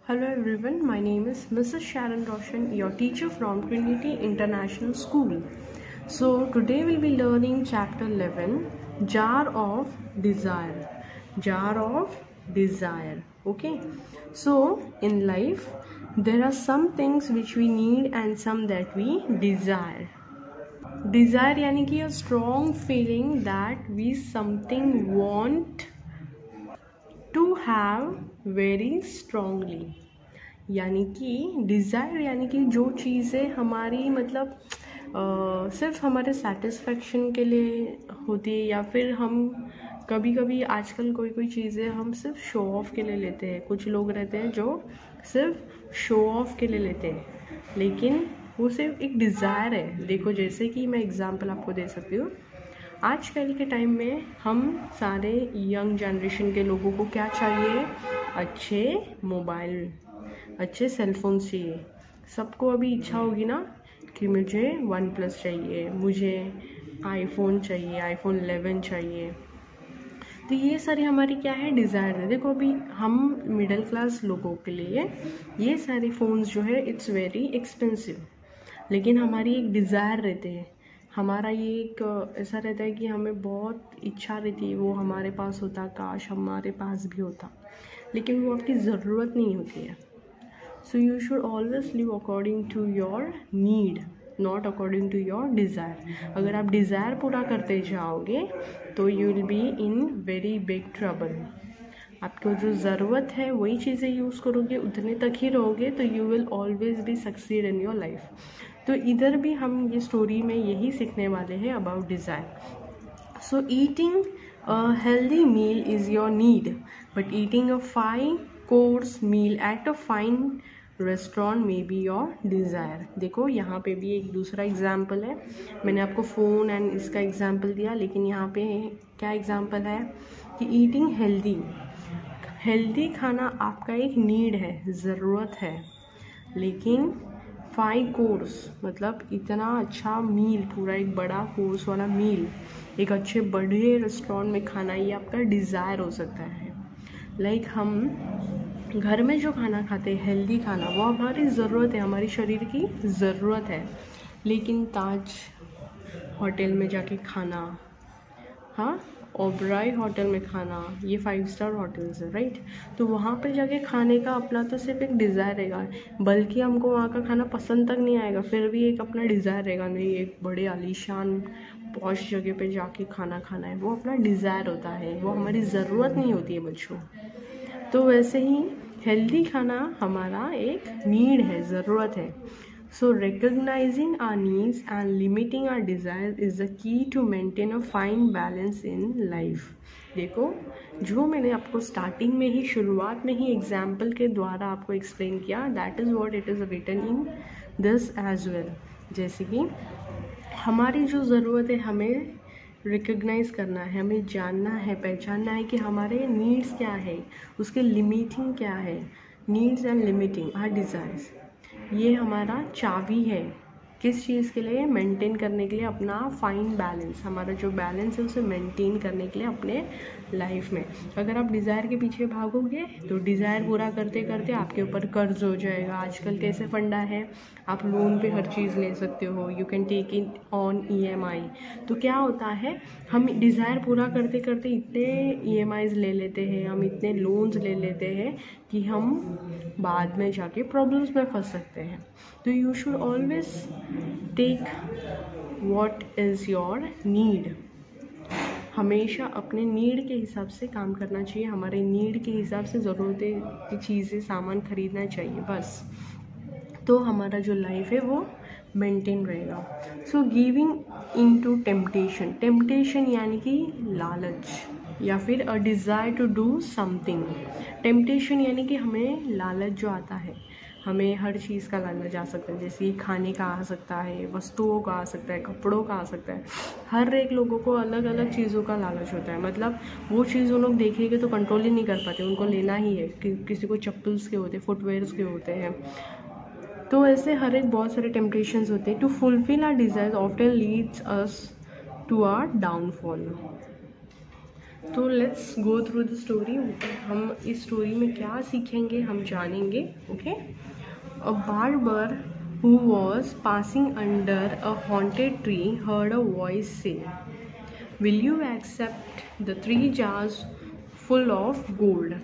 Hello everyone, my name is Mrs. Sharon Roshan, your teacher from Trinity International School. So today we'll be learning chapter 11, Jar of Desire. Jar of Desire. Okay. So in life, there are some things which we need and some that we desire. Desire यानी कि a strong feeling that we something want to have very strongly. यानी कि desire यानी कि जो चीज़ें हमारी मतलब सिर्फ हमारे सेटिस्फेक्शन के लिए होती है, या फिर हम कभी कभी आजकल कोई चीज़ें हम सिर्फ शो ऑफ के लिए लेते हैं. कुछ लोग रहते हैं जो सिर्फ शो ऑफ के लिए लेते हैं, लेकिन वो सिर्फ एक डिज़ायर है. देखो, जैसे कि मैं एग्जांपल आपको दे सकती हूँ. आजकल के टाइम में हम सारे यंग जनरेशन के लोगों को क्या चाहिए? अच्छे मोबाइल, अच्छे सेलफोन चाहिए. सबको अभी इच्छा होगी ना कि मुझे OnePlus चाहिए, मुझे आईफोन चाहिए, iPhone 11 चाहिए. तो ये सारी हमारी क्या है? डिज़ायर है. देखो, अभी हम मिडिल क्लास लोगों के लिए ये सारे फ़ोन्स जो है इट्स वेरी एक्सपेंसिव, लेकिन हमारी एक डिज़ायर रहते हैं. हमारा ये एक ऐसा रहता है कि हमें बहुत इच्छा रहती है वो हमारे पास होता, काश हमारे पास भी होता, लेकिन वो आपकी ज़रूरत नहीं होती है. So you should always live according to your need, not according to your desire. अगर आप डिज़ायर पूरा करते जाओगे तो you will be in very big trouble. आपको जो ज़रूरत है वही चीज़ें यूज़ करोगे, उतने तक ही रहोगे, तो you will always be succeed in your life. तो इधर भी हम ये स्टोरी में यही सीखने वाले हैं about desire. So eating a healthy meal is your need, but eating a 5-course meal at a fine restaurant में बी योर डिज़ायर. देखो, यहाँ पे भी एक दूसरा एग्जाम्पल है. मैंने आपको फ़ोन एंड इसका एग्जाम्पल दिया, लेकिन यहाँ पे क्या एग्जाम्पल है कि ईटिंग हेल्दी खाना आपका एक नीड है, ज़रूरत है. लेकिन 5 कोर्स मतलब इतना अच्छा मील, पूरा एक बड़ा कोर्स वाला मील एक अच्छे बड़े रेस्टोरेंट में खाना, ये आपका डिज़ायर हो सकता है. लाइक हम घर में जो खाना खाते हैं हेल्दी खाना, वो हमारी ज़रूरत है, हमारी शरीर की ज़रूरत है. लेकिन ताज होटल में जाके खाना, हाँ, ओबराय होटल में खाना, ये 5 स्टार होटल्स है, राइट. तो वहाँ पे जाके खाने का अपना तो सिर्फ एक डिज़ायर रहेगा, बल्कि हमको वहाँ का खाना पसंद तक नहीं आएगा, फिर भी एक अपना डिज़ायर रहेगा, नहीं एक बड़े आलीशान पॉश जगह पे जाके खाना खाना है. वो अपना डिज़ायर होता है, वो हमारी ज़रूरत नहीं होती है बच्चों. तो वैसे ही हेल्दी खाना हमारा एक नीड है, ज़रूरत है. So recognising our needs and limiting our desire is the key to maintain a fine balance in life. देखो, जो मैंने आपको स्टार्टिंग में ही, शुरुआत में ही एग्जाम्पल के द्वारा आपको एक्सप्लेन किया, that is what it is written in this as well. जैसे कि हमारी जो ज़रूरत है हमें रिकग्नाइज़ करना है, हमें जानना है, पहचानना है कि हमारे नीड्स क्या है, उसके लिमिटिंग क्या है. Needs and limiting are desires, ये हमारा चाबी है. किस चीज़ के लिए? मेंटेन करने के लिए अपना फाइन बैलेंस, हमारा जो बैलेंस है उसे मेंटेन करने के लिए अपने लाइफ में. अगर आप डिज़ायर के पीछे भागोगे तो डिज़ायर पूरा करते करते आपके ऊपर कर्ज हो जाएगा. आजकल कैसे फंडा है, आप लोन पे हर चीज़ ले सकते हो, you can take it on EMI. तो क्या होता है, हम डिज़ायर पूरा करते करते इतने EMIs ले लेते हैं, हम इतने लोन्स ले लेते हैं कि हम बाद में जाके प्रॉब्लम्स में फंस सकते हैं. तो you should always take what is your need. हमेशा अपने नीड के हिसाब से काम करना चाहिए, हमारे नीड के हिसाब से ज़रूरतें की चीज़ें, सामान खरीदना चाहिए बस. तो हमारा जो लाइफ है वो मेंटेन रहेगा. So giving in to temptation यानी कि लालच, या फिर a desire to do something. Temptation यानी कि हमें लालच जो आता है, हमें हर चीज़ का लालच आ सकता है. जैसे खाने का आ सकता है, वस्तुओं का आ सकता है, कपड़ों का आ सकता है. हर एक लोगों को अलग अलग चीज़ों का लालच होता है. मतलब वो चीज़ वो लोग देखेंगे तो कंट्रोल ही नहीं कर पाते, उनको लेना ही है. किसी को चप्पल्स के होते हैं, फुटवेयर्स के होते हैं. तो ऐसे हर एक बहुत सारे टेम्पटेशंस होते हैं. To fulfil our desires often leads us to our downfall. तो let's go through the story. हम इस स्टोरी में क्या सीखेंगे हम जानेंगे। Okay. A barber who was passing under a haunted tree heard a voice say, will you accept the 3 jars full of gold.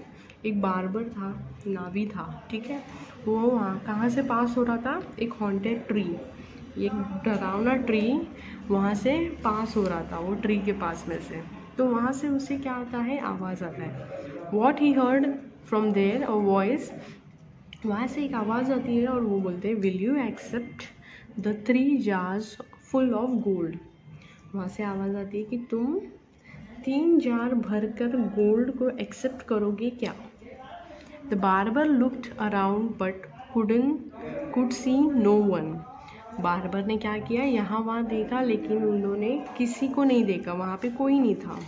एक barber था, नावी था, ठीक है। वो वहाँ कहाँ से पास हो रहा था, एक हॉन्टेड ट्री, एक डरावना ट्री वहाँ से पास हो रहा था, वो ट्री के पास में से। तो वहाँ से उसे क्या आता है, आवाज़ आता है। What he heard from there a voice, वहाँ से एक आवाज़ आती है और वो बोलते हैं will you accept the 3 jars full of gold. वहाँ से आवाज़ आती है कि तुम 3 जार भरकर गोल्ड को एक्सेप्ट करोगे क्या। The barber looked around but could see no one. Barber ने क्या किया, यहाँ वहाँ देखा लेकिन उन्होंने किसी को नहीं देखा, वहाँ पे कोई नहीं था।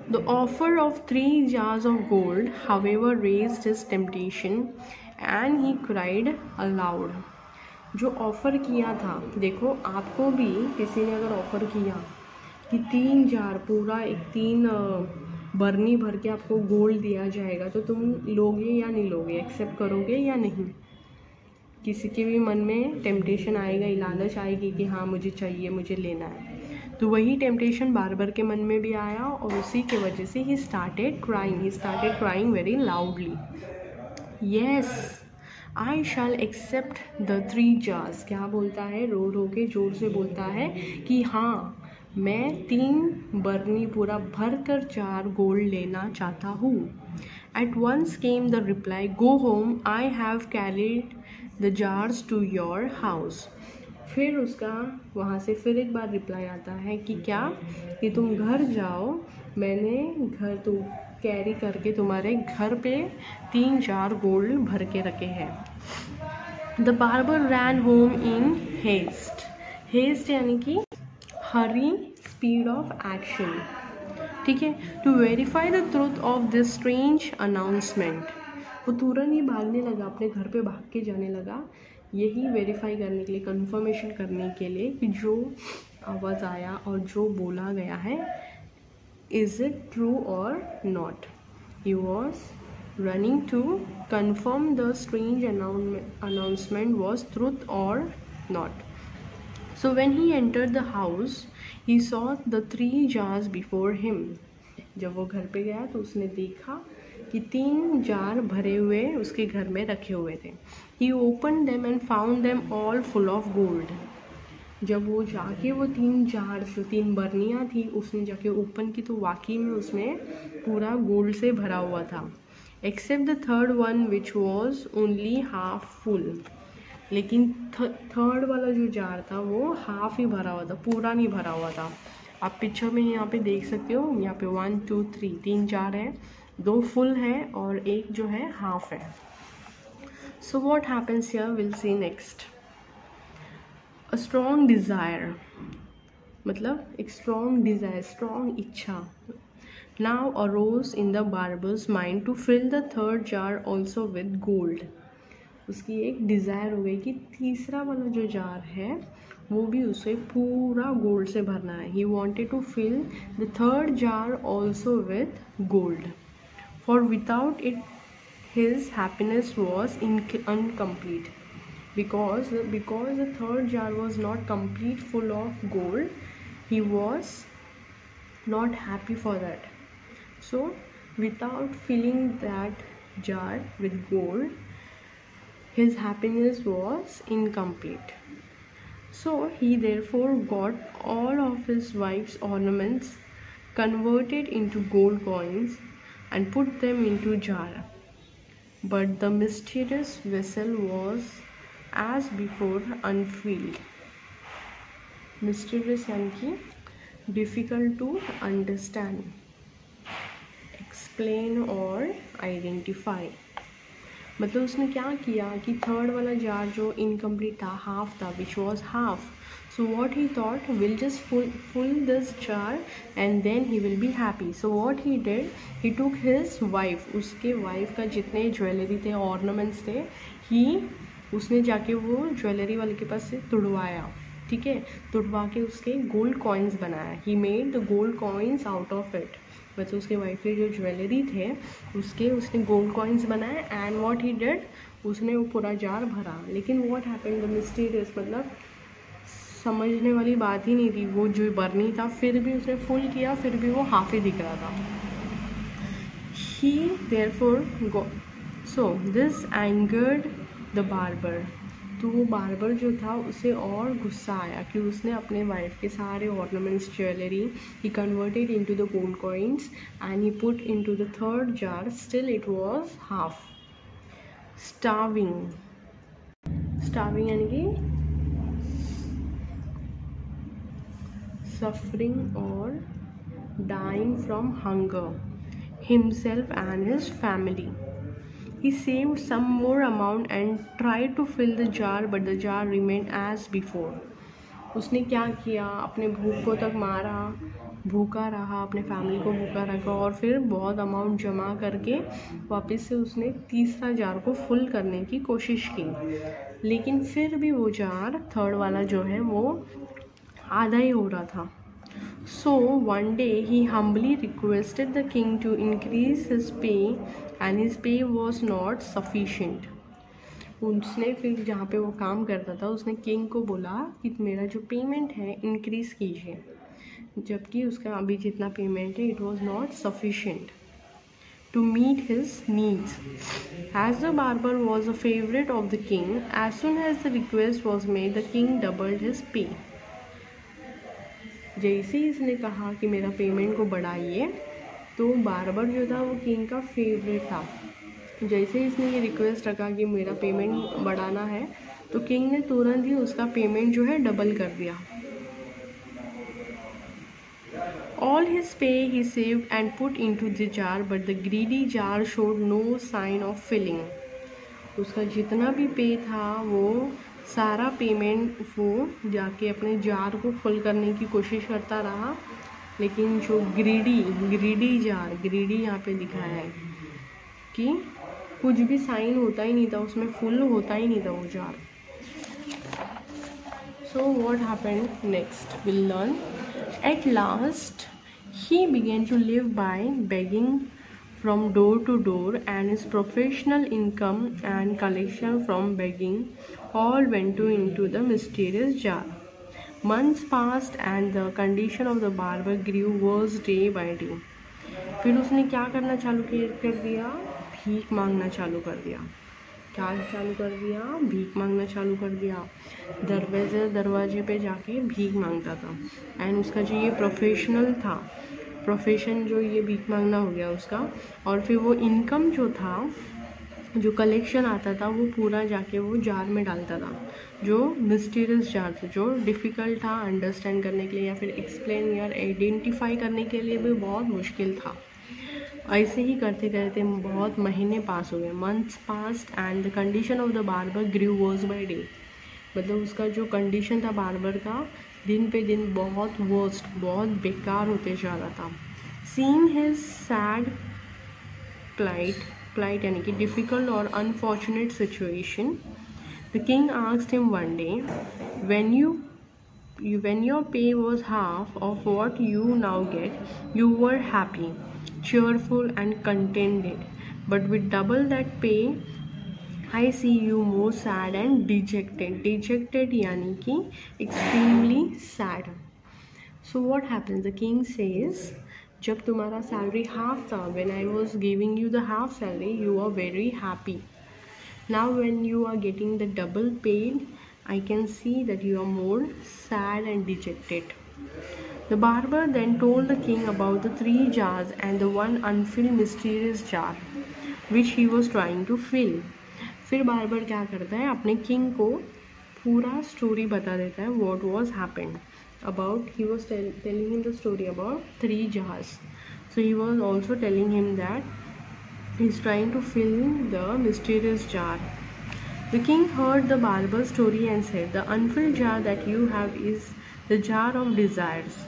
The offer of 3 jars of gold, however, raised his temptation and he cried aloud. जो ऑफ़र किया था, देखो आपको भी किसी ने अगर ऑफ़र किया कि 3 जार पूरा एक 3 बर्नी भर के आपको गोल्ड दिया जाएगा, तो तुम लोगे या नहीं लोगे, एक्सेप्ट करोगे या नहीं। किसी के भी मन में टेम्पटेशन आएगा, लालच आएगी कि हाँ मुझे चाहिए, मुझे लेना है। तो वही टेम्पटेशन बार्बर के मन में भी आया और उसी के वजह से ही started crying very loudly. Yes I shall accept the 3 jars। क्या बोलता है, रो रो के जोर से बोलता है कि हाँ मैं 3 बर्नी पूरा भर कर 4 गोल्ड लेना चाहता हूँ। At once came the reply, go home, I have carried the jars to your house. फिर उसका वहाँ से फिर एक बार रिप्लाई आता है कि क्या, कि तुम घर जाओ, मैंने घर तो कैरी करके तुम्हारे घर पे 3 जार गोल्ड भर के रखे हैं। The barber ran home in haste. Haste यानी कि हरी, स्पीड ऑफ एक्शन, ठीक है। To verify the truth of this strange announcement. वो तुरंत ही भागने लगा, अपने घर पे भाग के जाने लगा, यही वेरीफाई करने के लिए, कंफर्मेशन करने के लिए कि जो आवाज़ आया और जो बोला गया है, इज़ इट ट्रू और not. He was running to confirm the strange announcement was truth or not. So when he entered the house, he saw the 3 jars before him. जब वो घर पे गया तो उसने देखा कि 3 जार भरे हुए उसके घर में रखे हुए थे। He opened them and found them all full of gold. जब वो जाके वो 3 जार जो 3 बर्नियाँ थी उसने जाके ओपन की तो वाकई में उसमें पूरा गोल्ड से भरा हुआ था। Except the third one which was only half full. लेकिन थर्ड वाला जो जार था वो हाफ ही भरा हुआ था, पूरा नहीं भरा हुआ था। आप पिक्चर में यहाँ पे देख सकते हो, यहाँ पे 1 2 3 3 जार है, 2 फुल है और एक जो है हाफ है। So what happens here, will see next. A strong desire, मतलब एक स्ट्रॉन्ग डिज़ायर, स्ट्रॉन्ग इच्छा now arose in the barber's mind to fill the third jar also with gold. उसकी एक डिज़ायर हो गई कि तीसरा वाला जो जार है वो भी उसे पूरा गोल्ड से भरना है। He wanted to fill the third jar also with gold, for without it his happiness was incomplete. Because the third jar was not complete full of gold, he was not happy for that. So without filling that jar with gold, his happiness was incomplete. So he therefore got all of his wife's ornaments, converted into gold coins and put them into jar. But the mysterious vessel was as before unfilled. Mysterious यानी कि difficult to understand, explain और identify. मतलब उसने क्या किया कि third वाला jar जो इनकम्प्लीट था, हाफ था, which was half. So what he thought, will just full this jar and then he will be happy. So what he did, he took his wife, उसके वाइफ का जितने jewellery थे, ornaments थे, उसने जाके वो ज्वेलरी वाले के पास से तुड़वाया, ठीक है। तुड़वा के उसके गोल्ड कॉइन्स बनाया। He made the gold coins out of it मतलब उसके वाइफ के जो ज्वेलरी थे उसने गोल्ड कॉइन्स बनाए एंड व्हाट ही डिड, उसने वो पूरा जार भरा। लेकिन व्हाट हैपेंड द मिस्टीरियस, मतलब समझने वाली बात ही नहीं थी, वो जो बर्नी था फिर भी उसने फुल किया, फिर भी वो हाफ ही दिख रहा था। He therefore so this angered the barber, तो वो बार्बर जो था उसे और गुस्सा आया कि उसने अपने वाइफ के सारे ornaments jewellery he converted into the gold coins and he put into the third jar, still it was half. starving यानी कि suffering or dying from hunger himself and his family. He saved some more amount and tried to fill the jar, but the jar remained as before. उसने क्या किया, अपने भूख को तक मारा, भूखा रहा, अपने फैमिली को भूखा रखा और फिर बहुत अमाउंट जमा करके वापस से उसने तीसरा जार को फुल करने की कोशिश की, लेकिन फिर भी वो जार थर्ड वाला जो है वो आधा ही हो रहा था। So one day he humbly requested the king to increase his pay and his pay was not sufficient. उसने फिर जहाँ पे वो काम करता था उसने किंग को बोला कि मेरा जो पेमेंट है इंक्रीज़ कीजिए, जबकि उसका अभी जितना पेमेंट है it was not sufficient to meet his needs. As the barber was a favorite of the king, as soon as the request was made, the king doubled his pay. जैसे ही इसने कहा कि मेरा पेमेंट को बढ़ाइए, तो barber जो था वो किंग का फेवरेट था। जैसे ही इसने ये रिक्वेस्ट रखा कि मेरा पेमेंट बढ़ाना है, तो किंग ने तुरंत ही उसका पेमेंट जो है डबल कर दिया। All his pay he saved and put into the jar, but the greedy jar showed no sign of filling. उसका जितना भी पे था वो सारा पेमेंट वो जाके अपने जार को फुल करने की कोशिश करता रहा, लेकिन जो ग्रीडी यहाँ पे दिखाया है कि कुछ भी साइन होता ही नहीं था, उसमें फुल होता ही नहीं था वो jar. So what happened next? We'll learn. At last, he began to live by begging from door to door, and his professional income and collection from begging all went into the mysterious jar. Months passed and the condition of the barber grew worse day by day. फिर उसने क्या करना चालू कर दिया, भीख मांगना चालू कर दिया। क्या चालू कर दिया, भीख मांगना चालू कर दिया। दरवाजे पे जाके भीख मांगता था। एंड उसका जो ये प्रोफेशन जो ये भीख मांगना हो गया उसका, और फिर वो इनकम जो था, जो कलेक्शन आता था, वो पूरा जाके वो जार में डालता था, जो मिस्टीरियस जार था, जो डिफ़िकल्ट था अंडरस्टैंड करने के लिए या फिर एक्सप्लेन या आइडेंटिफाई करने के लिए भी बहुत मुश्किल था। ऐसे ही करते करते बहुत महीने पास हो गए। Months passed and the condition of the barber grew worse by day, मतलब उसका जो कंडीशन था बार्बर का दिन पे दिन बहुत वर्स्ट, बहुत बेकार होते जा रहा था। सीइंग हिज सैड plight यानी कि डिफ़िकल्ट और unfortunate situation, the king asked him one day, when your pay was half of what you now get, you were happy, cheerful and contented, but with double that pay I see you more sad and dejected यानी कि extremely sad. So what happens? The king says, जब तुम्हारा salary half था, when I was giving you the half salary, you are very happy. Now when you are getting the double paid, I can see that you are more sad and dejected. The barber then told the king about the 3 jars and the one unfilled mysterious jar which he was trying to fill. फिर barber क्या करता है, अपने king को पूरा story बता देता है, what was happened about. He was telling him the story about 3 jars. So he was also telling him that he's trying to fill the mysterious jar. The king heard the barber's story and said, the unfilled jar that you have is the jar of desires.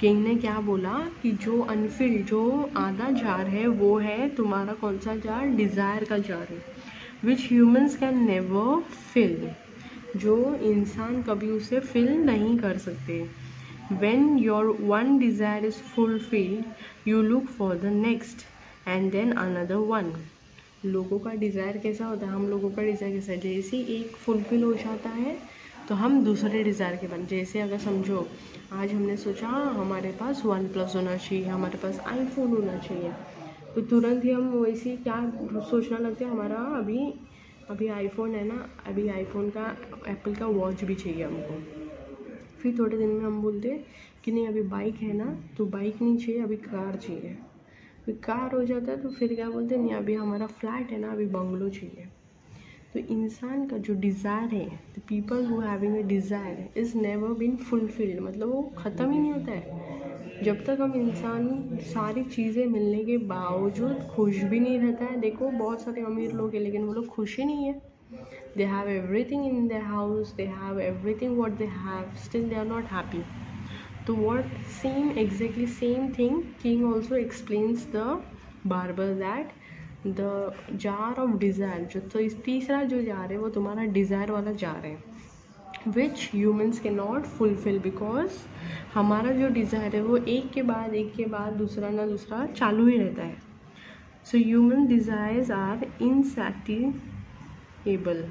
King ने क्या बोला कि जो Anfield, जो आधा jar है, वो है तुम्हारा कौन सा जार, डिज़ायर का जार है, विच ह्यूमन्स कैन नेवर फिल, जो इंसान कभी उसे फिल नहीं कर सकते। When your one desire is fulfilled, you look for the next and then another one. लोगों का डिज़ायर कैसा होता है, हम लोगों का डिज़ायर कैसा है, जैसे एक फुलफिल हो जाता है तो हम दूसरे डिज़ायर के बन, जैसे अगर समझो आज हमने सोचा हमारे पास OnePlus होना चाहिए, हमारे पास iPhone होना चाहिए, तो तुरंत ही हम वैसे क्या सोचना लगता है, हमारा अभी iPhone है ना, अभी iPhone का एप्पल का वॉच भी चाहिए हमको। फिर थोड़े दिन में हम बोलते हैं कि नहीं अभी बाइक है ना, तो बाइक नहीं चाहिए, अभी कार चाहिए। फिर कार हो जाता है तो फिर क्या बोलते हैं, नहीं अभी हमारा फ्लैट है ना, अभी बंगलो चाहिए। तो इंसान का जो डिज़ायर है, the people who having a desire is never been fulfilled, मतलब वो ख़त्म ही नहीं होता है जब तक हम इंसान सारी चीज़ें मिलने के बावजूद खुश भी नहीं रहता है। देखो बहुत सारे अमीर लोग हैं लेकिन वो लोग खुश ही नहीं है। They have everything in their house, they have everything what they have, still they are not happy. So what exactly same thing King also explains the barber that the jar of desire, जो तो इस तीसरा जो jar है वो तुम्हारा desire वाला jar है, which humans cannot fulfill because हमारा जो डिज़ायर है वो एक के बाद दूसरा ना दूसरा चालू ही रहता है। So human desires are insatiable,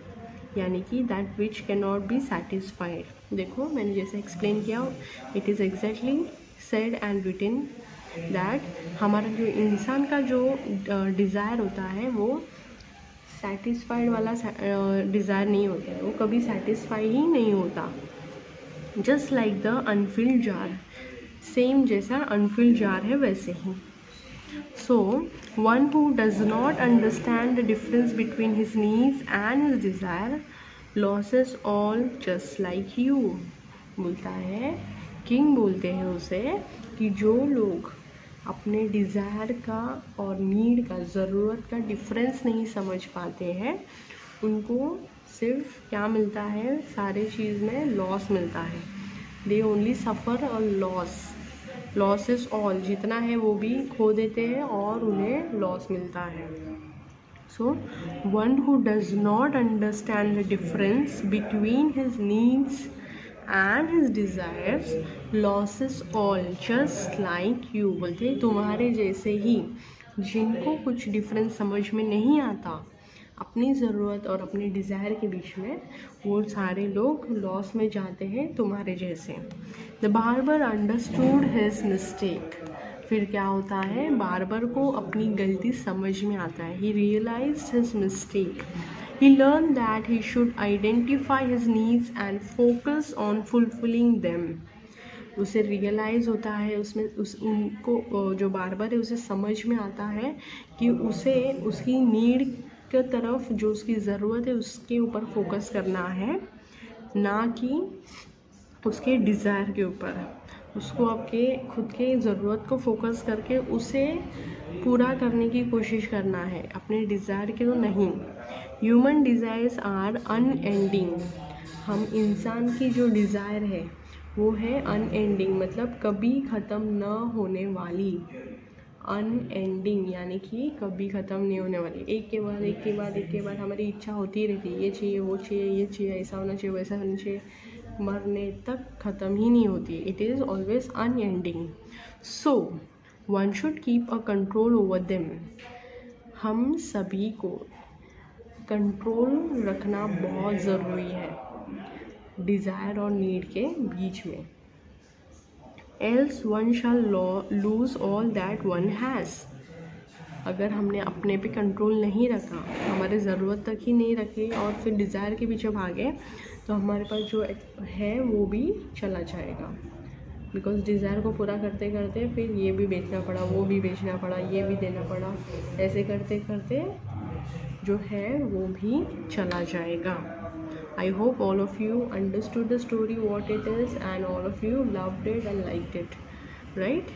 यानी कि that which can not be satisfied. देखो मैंने जैसे एक्सप्लेन किया, it is exactly said and written that हमारा जो इंसान का जो डिज़ायर होता है वो सेटिस्फाइड वाला डिज़ायर नहीं होता है, वो कभी सेटिस्फाई ही नहीं होता। Just like the Anfield jar, same जैसा अनफिल्ड जार है वैसे ही। So, one who does not understand the difference between his needs and his desire loses all just like you. बोलता है किंग, बोलते हैं उसे कि जो लोग अपने डिज़ायर का और नीड का, ज़रूरत का डिफरेंस नहीं समझ पाते हैं, उनको सिर्फ क्या मिलता है, सारे चीज़ में लॉस मिलता है। They only suffer a loss is all, जितना है वो भी खो देते हैं और उन्हें लॉस मिलता है। So one who does not understand the difference between his needs and his desires losses all just like you. बोलते तुम्हारे जैसे ही जिनको कुछ डिफरेंस समझ में नहीं आता अपनी ज़रूरत और अपने डिज़ायर के बीच में, वो सारे लोग लॉस में जाते हैं तुम्हारे जैसे। The barber understood his mistake, फिर क्या होता है, बार्बर को अपनी गलती समझ में आता है। He realised his mistake, he learn that he should identify his needs and focus on fulfilling them. उसे रियलाइज़ होता है, उनको जो बार्बर है उसे समझ में आता है कि उसे उसकी नीड की तरफ, जो उसकी ज़रूरत है उसके ऊपर फोकस करना है, ना कि उसके डिज़ायर के ऊपर। उसको आपके खुद के ज़रूरत को फोकस करके उसे पूरा करने की कोशिश करना है, अपने डिज़ायर के तो नहीं। ह्यूमन डिज़ायर्स आर अनएंडिंग, हम इंसान की जो डिज़ायर है वो है अनएंडिंग, मतलब कभी ख़त्म न होने वाली। अनएंडिंग यानी कि कभी ख़त्म नहीं होने वाली, एक के बाद हमारी इच्छा होती रहती है, ये चाहिए वो चाहिए ये चाहिए, ऐसा होना चाहिए वैसा होना चाहिए, मरने तक ख़त्म ही नहीं होती। It is always unending. So one should keep a control over them, हम सभी को कंट्रोल रखना बहुत ज़रूरी है डिज़ायर और नीड के बीच में। Else one shall lose all that one has, अगर हमने अपने पे कंट्रोल नहीं रखा, हमारे ज़रूरत तक ही नहीं रखे और फिर डिज़ायर के पीछे भागे, तो हमारे पास जो है वो भी चला जाएगा। बिकॉज डिज़ायर को पूरा करते करते फिर ये भी बेचना पड़ा, वो भी बेचना पड़ा, ये भी देना पड़ा, ऐसे करते करते जो है वो भी चला जाएगा। I hope all of you understood the story what it is and all of you loved it and liked it, right?